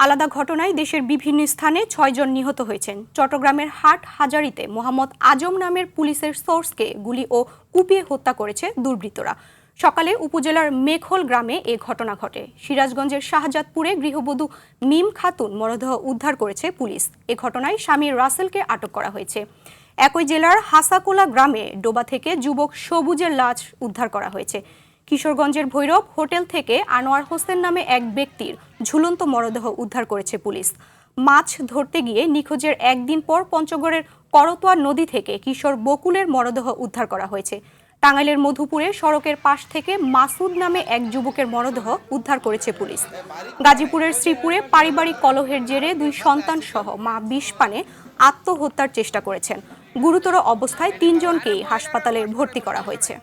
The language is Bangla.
আলাদা ঘটনায় দেশের বিভিন্ন স্থানে ৬ জন নিহত হয়েছেন। চট্টগ্রামের হাট হাজারীতে মোহাম্মদ আজম নামের পুলিশের সোর্সকে গুলি ও কুপিয়ে হত্যা করেছে দুর্বৃত্তরা। সকালে উপজেলার মেখল গ্রামে এ ঘটনা ঘটে। সিরাজগঞ্জের শাহজাদপুরে গৃহবধূ মিম খাতুন মরদেহ উদ্ধার করেছে পুলিশ। এ ঘটনায় স্বামী রাসেলকে আটক করা হয়েছে। একই জেলার হাসাকোলা গ্রামে ডোবা থেকে যুবক সবুজের লাশ উদ্ধার করা হয়েছে। কিশোরগঞ্জের ভৈরব হোটেল থেকে আনোয়ার হোসেন নামে এক ব্যক্তির ঝুলন্ত মরদেহ উদ্ধার করেছে পুলিশ। মাছ ধরতে গিয়ে নিখোঁজের একদিন পর পঞ্চগড়ের করতোয়া নদী থেকে কিশোর বকুলের মরদেহ উদ্ধার করা হয়েছে। টাঙ্গাইলের মধুপুরে সড়কের পাশ থেকে মাসুদ নামে এক যুবকের মরদেহ উদ্ধার করেছে পুলিশ। গাজীপুরের শ্রীপুরে পারিবারিক কলহের জেরে 2 সন্তান সহ মা বিষ পানে আত্মহত্যার চেষ্টা করেছেন। গুরুতর অবস্থায় 3 জনকেই হাসপাতালে ভর্তি করা হয়েছে।